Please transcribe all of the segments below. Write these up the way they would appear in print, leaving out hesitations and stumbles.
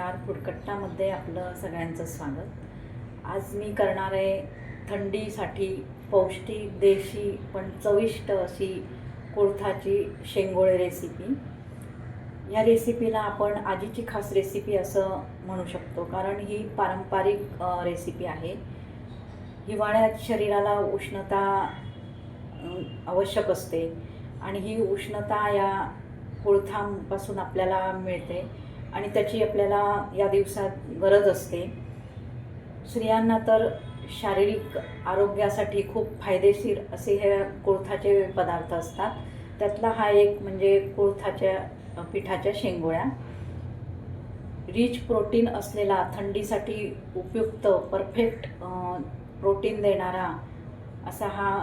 नमस्कार. फुडकट्टामध्ये आपलं सगळ्यांचं स्वागत. आज मी करणार आहे थंडीसाठी पौष्टिक, देशी पण चविष्ट अशी कुळथाची शेंगोळे रेसिपी. या रेसिपीला आपण आजीची खास रेसिपी असं म्हणू शकतो, कारण ही पारंपरिक रेसिपी आहे. हिवाळ्यात शरीराला उष्णता आवश्यक असते आणि ही उष्णता या कुळथांपासून आपल्याला मिळते आणि त्याची आपल्याला या दिवसात गरज असते. स्त्रियांना तर शारीरिक आरोग्यासाठी खूप फायदेशीर असे हे कुळथाचे पदार्थ असतात. त्यातला हा एक म्हणजे कुळथाच्या पिठाच्या शेंगोळ्या. रिच प्रोटीन असलेला, थंडीसाठी उपयुक्त, परफेक्ट प्रोटीन देणारा असा हा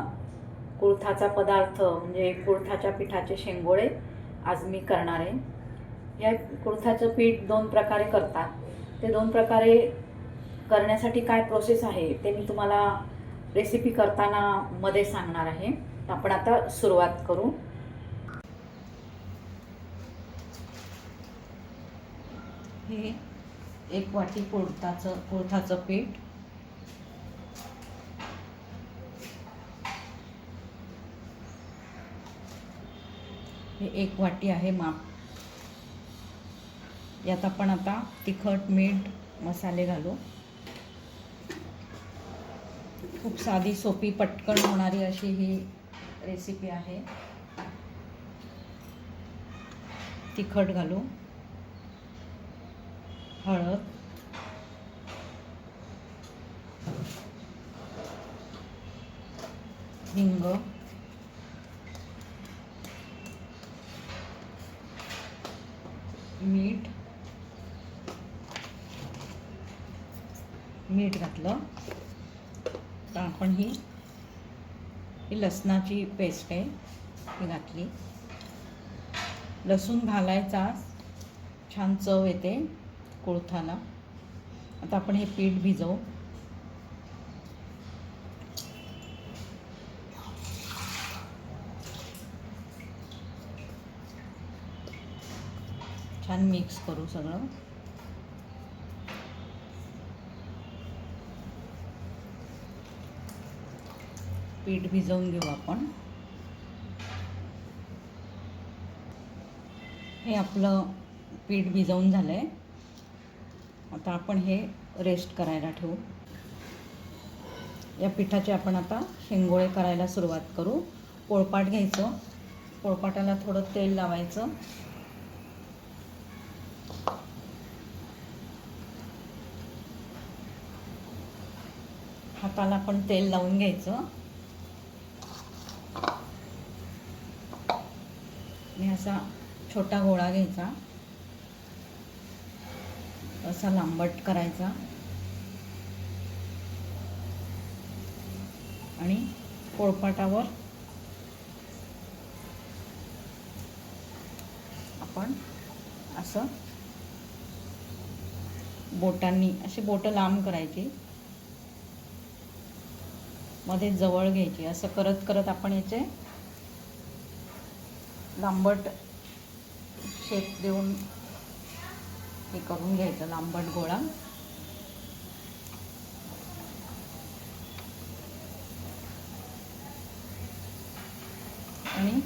कुळथाचा पदार्थ म्हणजे कुळथाच्या पिठाचे शेंगोळे आज मी करणार आहे. या कुळथाचं पीठ दोन प्रकारे करतात. ते दोन प्रकारे करण्यासाठी काय प्रोसेस आहे ते मी तुम्हाला रेसिपी करताना मध्ये सांगणार आहे. तर आपण आता सुरुवात करू. हे 1 वाटी कुळथाचं पीठ, हे 1 वाटी आहे माप. यात आपण आता तिखट, मीठ, मसाले घालू. खूप साधी, सोपी, पटकन होणारी अशी ही रेसिपी आहे. तिखट घालू, हळद, हिंग, मीठ घातलं. तर आपण ही लसणाची पेस्ट आहे ही घातली. लसूण घालायचा, छान चव येते कुळथाला. आता आपण हे पीठ भिजवू. छान मिक्स करू सगळं. पीठ भिजवून घेऊ आपण. हे आपलं पीठ भिजवून झालं आहे. आता आपण हे रेस्ट करायला ठेवू. या पिठाचे आपण आता शेंगोळे करायला सुरुवात करू. पोळपाट घ्यायचं, पोळपाटाला थोडं तेल लावायचं. हाताला पण तेल लावून घ्यायचं आणि असा छोटा गोळा घ्यायचा, असा लांबट करायचा आणि पोळपाटावर आपण असं बोटांनी अशी बोटं लांब करायची, मध्ये जवळ घ्यायची. असं करत करत आपण याचे लांबट शेप देऊन हे करून घ्यायचं, लांबट गोळा. आणि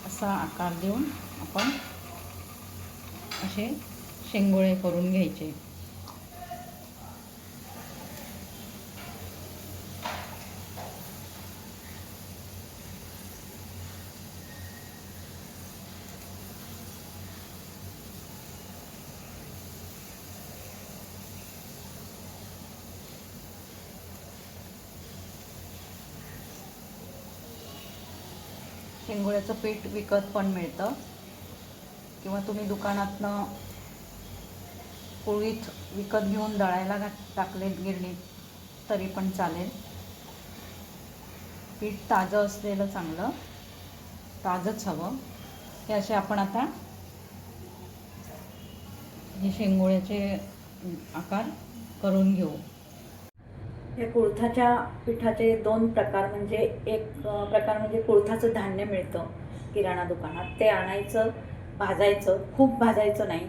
असा आकार देऊन आपण असे शेंगोळे करून घ्यायचे. शेंगोळ्याचं पीठ विकत पण मिळतं किंवा तुम्ही दुकानातनं पोळीत विकत घेऊन दळायला टाकले गिरणीत तरी पण चालेल. पीठ ताजं असलेलं चांगलं, ताजंच हवं. हे असे आपण आता हे शेंगोळ्याचे आकार करून घेऊ. या कुळथाच्या पिठाचे दोन प्रकार, म्हणजे एक प्रकार म्हणजे कुळथाचं धान्य मिळतं किराणा दुकानात, ते आणायचं, भाजायचं, खूप भाजायचं नाही,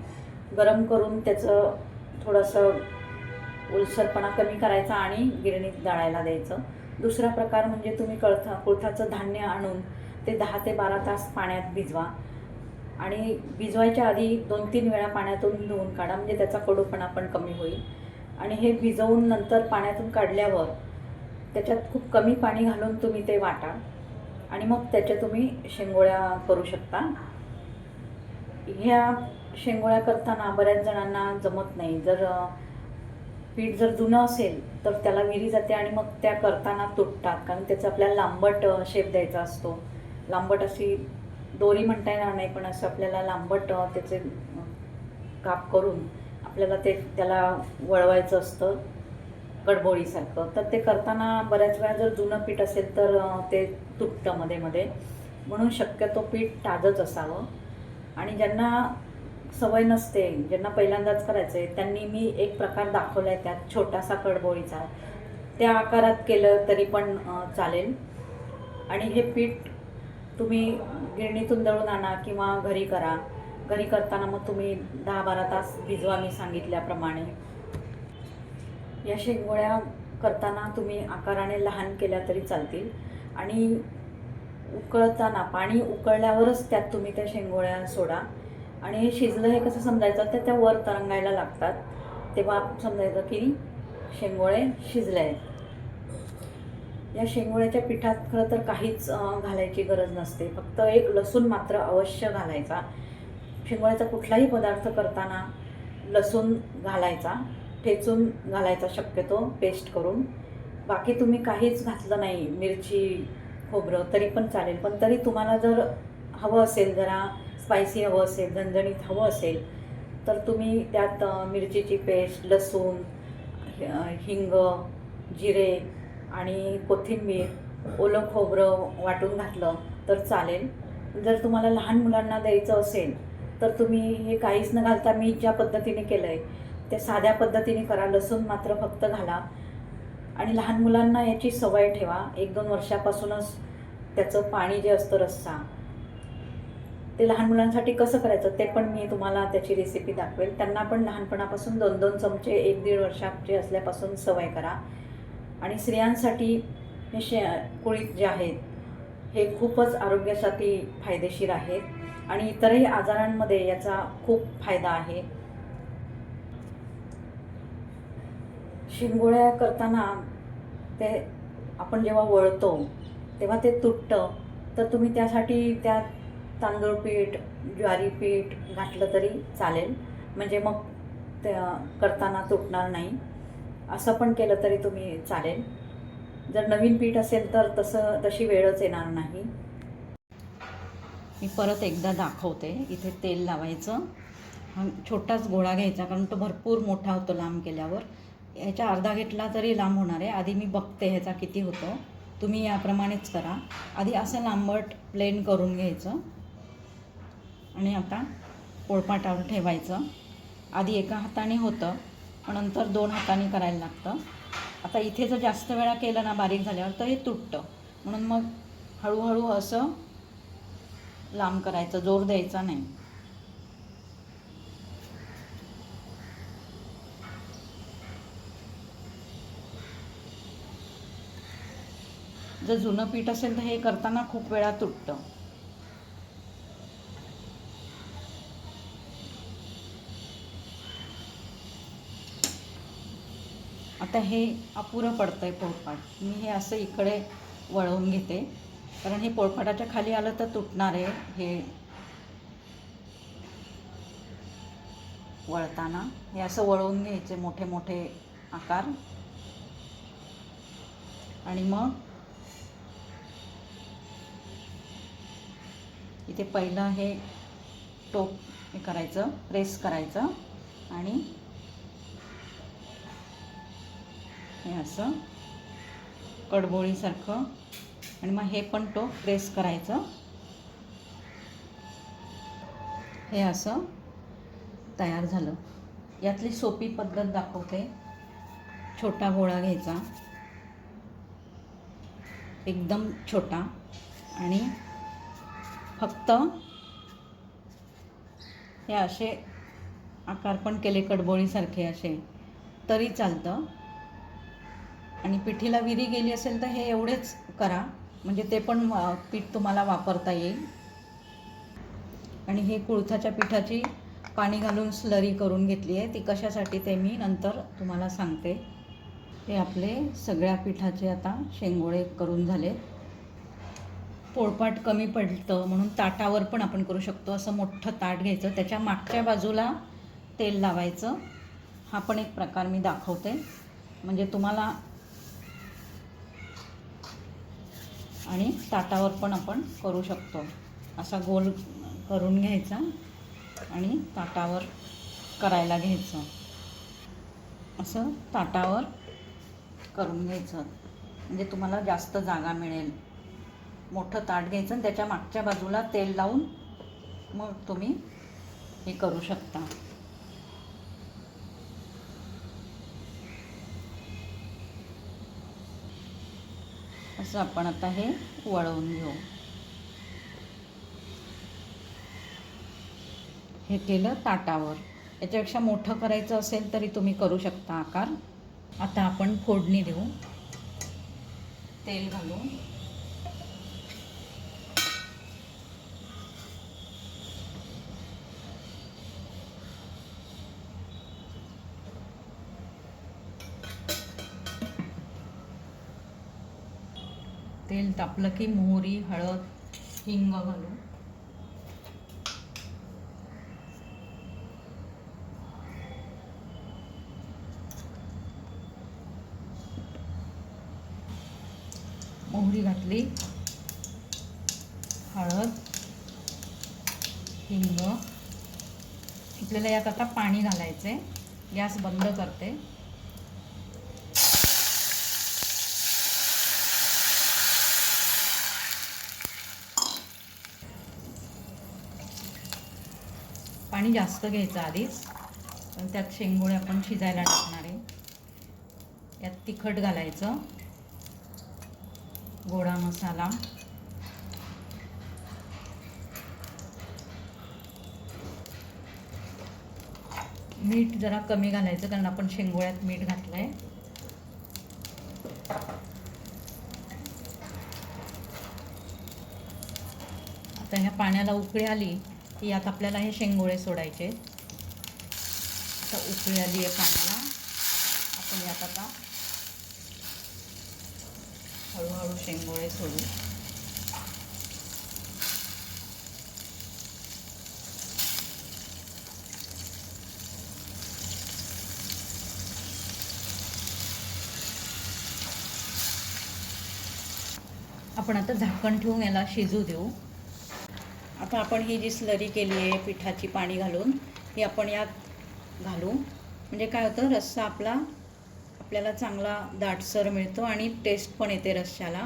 गरम करून त्याचं थोडंसं ओलसरपणा कमी करायचा आणि गिरणीत दळायला द्यायचं. दुसरा प्रकार म्हणजे तुम्ही कुळथाचं धान्य आणून ते 10 ते 12 तास पाण्यात भिजवा आणि भिजवायच्या आधी 2-3 वेळा पाण्यातून धुवून काढा, म्हणजे त्याचा कडूपणा पण कमी होईल. आणि हे भिजवून नंतर पाण्यातून काढल्यावर त्याच्यात खूप कमी पाणी घालून तुम्ही ते वाटा आणि मग त्याच्या तुम्ही शेंगोळ्या करू शकता. ह्या शेंगोळ्या करताना बऱ्याच जणांना जमत नाही. पीठ जर जुनं असेल तर त्याला विरी जाते आणि मग त्या करताना तुटतात, कारण त्याचा आपल्याला लांबट शेप द्यायचा असतो. लांबट अशी दोरी म्हणता येणार नाही, पण असं आपल्याला लांबट त्याचे काप करून आपल्याला त्याला वळवायचं असतं कडबोळीसारखं. तर ते करताना बऱ्याच वेळा जर जुनं पीठ असेल तर ते तुटतं मध्ये मध्ये, म्हणून शक्यतो पीठ ताजंच असावं. आणि ज्यांना सवय नसते, ज्यांना पहिल्यांदाच करायचं आहे, त्यांनी मी एक प्रकार दाखवला आहे त्यात छोटासा कडबोळीचा, त्या आकारात केलं तरी पण चालेल. आणि हे पीठ तुम्ही गिरणीतून दळून आणा किंवा घरी करा. घरी करताना मग तुम्ही 10-12 तास भिजवा मी सांगितल्याप्रमाणे. या शेंगोळ्या करताना तुम्ही आकाराने लहान केल्या तरी चालतील. आणि उकळताना पाणी उकळल्यावरच त्यात तुम्ही त्या शेंगोळ्या सोडा. आणि हे शिजलं हे कसं समजायचं, तर त्या वर तरंगायला लागतात, तेव्हा समजायचं की शेंगोळे शिजले आहेत. या शेंगोळ्याच्या पिठात खरं तर काहीच घालायची गरज नसते, फक्त एक लसूण मात्र अवश्य घालायचा. शेंगोळ्याचा कुठलाही पदार्थ करताना लसूण घालायचा, ठेचून घालायचा शक्यतो, पेस्ट करून. बाकी तुम्ही काहीच घातलं नाही, मिरची, खोबरं, तरी पण चालेल. पण तरी तुम्हाला जर हवं असेल, जरा स्पायसी हवं असेल, झणझणीत हवं असेल, तर तुम्ही त्यात मिरचीची पेस्ट, लसूण, हिंग, जिरे आणि कोथिंबीर, ओलं खोबरं वाटून घातलं तर चालेल. जर तुम्हाला लहान मुलांना द्यायचं असेल तर तुम्ही हे काहीच न घालता मी ज्या पद्धतीने केलं आहे त्या साध्या पद्धतीने करा. लसूण मात्र फक्त घाला आणि लहान मुलांना याची सवय ठेवा. 1-2 वर्षापासूनच त्याचं पाणी जे असतं, रस्सा, ते लहान मुलांसाठी कसं करायचं ते पण मी तुम्हाला त्याची रेसिपी दाखवेल. त्यांना पण लहानपणापासून 2-2 चमचे 1-1.5 वर्षाचे असल्यापासून सवय करा. आणि स्त्रियांसाठी हे कुळीथ जे आहेत हे खूपच आरोग्यासाठी फायदेशीर आहेत आणि इतरही आजारांमध्ये याचा खूप फायदा आहे. शेंगोळ्या करताना ते आपण जेव्हा वळतो तेव्हा ते तुटतं, तर तुम्ही त्यासाठी त्यात तांदूळ पीठ, ज्वारी पीठ घातलं तरी चालेल, म्हणजे मग ते करताना तुटणार नाही. असं पण केलं तरी तुम्ही चालेल. जर नवीन पीठ असेल तर तशी वेळच येणार नाही. मी परत एकदा दाखवते. इथे तेल लावायचं, छोटाच गोळा घ्यायचा, कारण तो भरपूर मोठा होतो लांब केल्यावर. ह्याच्या अर्धा घेतला तरी लांब होणार आहे. आधी मी बघते ह्याचा किती होतो, तुम्ही याप्रमाणेच करा. आधी असं लांबट प्लेन करून घ्यायचं आणि आता पोळपाटावर ठेवायचं. आधी एका हाताने होतं, पण नंतर 2 हातांनी करायला लागतं. आता इथे जर जास्त वेळा केलं ना बारीक झाल्यावर तर हे तुटतं, म्हणून मग हळूहळू असं लांब करायचं, जोर द्यायचा नाही. जर जुनं पीठ असेल तर हे करताना खूप वेळा तुटतं. आता हे अपुरं पडतंय पोळपाट. मी हे असं इकडे वळवून घेते, कारण हे पोळपाटाच्या खाली आलं तर तुटणार आहे. हे वळताना हे असं वळवून घ्यायचे मोठे मोठे आकार आणि मग इथे पहिलं हे टोप हे करायचं, प्रेस करायचं आणि हे असं कडबोळीसारखं, आणि मग हे पण टोप प्रेस करायचं. हे असं तयार झालं. यातली सोपी पद्धत दाखवते. छोटा गोळा घ्यायचा, एकदम छोटा, आणि फक्त हे असे आकार पण केले कडबोळीसारखे असे तरी चालतं. आणि पिठीला विरी गेली असेल तर हे एवढेच करा, म्हणजे ते पण पीठ तुम्हाला वापरता येईल. आणि हे कुळथाच्या पिठाची पाणी घालून स्लरी करून घेतली आहे. ती कशासाठी ते मी नंतर तुम्हाला सांगते. हे आपले सगळ्या पिठाचे आता शेंगोळे करून झाले. पोळपाट कमी पडतं म्हणून ताटावर पण आपण करू शकतो. असं मोठं ताट घ्यायचं, त्याच्या मागच्या बाजूला तेल लावायचं. हा पण एक प्रकार मी दाखवते, म्हणजे तुम्हाला. आणि ताटावर पण आपण करू शकतो. असा गोल करून घ्यायचा आणि ताटावर करायला घ्यायचं. असं ताटावर करून घ्यायचं, म्हणजे तुम्हाला जास्त जागा मिळेल. मोठं ताट घ्यायचं आणि त्याच्या मागच्या बाजूला तेल लावून मग तुम्ही हे करू शकता. असं आपण आता हे वळवून घेऊ. हे केलं ताटावर. याच्यापेक्षा मोठं करायचं असेल तरी तुम्ही करू शकता आकार. आता आपण फोडणी देऊ. तेल घालू. तेल तापलं की मोहरी, हळद, हिंग घालू. मोहरी घातली, हळद, हिंग. आपल्याला यात आता पाणी घालायचं आहे. गॅस बंद करते. पाणी जास्त घ्यायचं आधीच, पण त्यात शेंगोळे आपण शिजायला टाकणार आहे. यात तिखट घालायचं, गोडा मसाला, मीठ जरा कमी घालायचं कारण आपण शेंगोळ्यात मीठ घातलं आहे. आता ह्या पाण्याला उकळी आली की यात आपल्याला हे शेंगोळे सोडायचे. आता उकळी आली आहे पाण्याला, आपण यात आता हळूहळू शेंगोळे सोडू. आपण आता झाकण ठेवून याला शिजू देऊ. आता आपण ही जी स्लरी केली आहे पिठाची पाणी घालून, ही आपण यात घालू. म्हणजे काय होतं, रस्सा आपल्याला चांगला दाटसर मिळतो आणि टेस्ट पण येते रश्श्याला.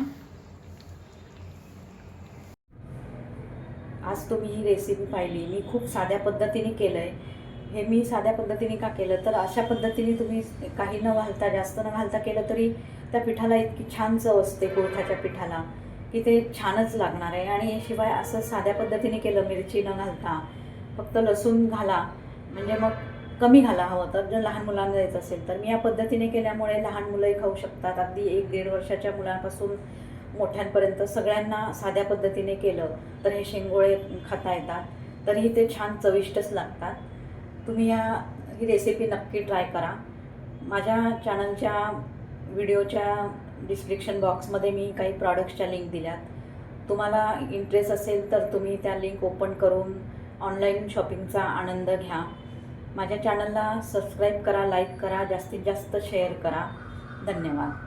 आज तुम्ही ही रेसिपी पाहिली. मी खूप साध्या पद्धतीने केलं आहे. हे मी साध्या पद्धतीने का केलं तर अशा पद्धतीने तुम्ही काही न घालता, जास्त न घालता केलं तरी त्या पिठाला इतकी छान चव असते कुळथाच्या पिठाला की ते छानच लागणार आहे. आणि शिवाय असं साध्या पद्धतीने केलं, मिरची न घालता, फक्त लसूण घाला, म्हणजे मग कमी घाला हवं तर, जर लहान मुलांना द्यायचं असेल तर. मी या पद्धतीने केल्यामुळे लहान मुलंही खाऊ शकतात. अगदी 1-1.5 वर्षाच्या मुलांपासून मोठ्यांपर्यंत सगळ्यांना साध्या पद्धतीने केलं तर हे शेंगोळे खाता येतात. तरीही ते छान चविष्टच लागतात. तुम्ही ही रेसिपी नक्की ट्राय करा. माझ्या चॅनलच्या व्हिडिओच्या डिस्क्रिप्शन बॉक्समध्ये मी काही प्रॉडक्ट्सच्या लिंक दिल्यात. तुम्हाला इंटरेस्ट असेल तर तुम्ही त्या लिंक ओपन करून ऑनलाईन शॉपिंगचा आनंद घ्या. माझ्या चॅनलला सबस्क्राईब करा, लाईक करा, जास्तीत जास्त शेअर करा. धन्यवाद.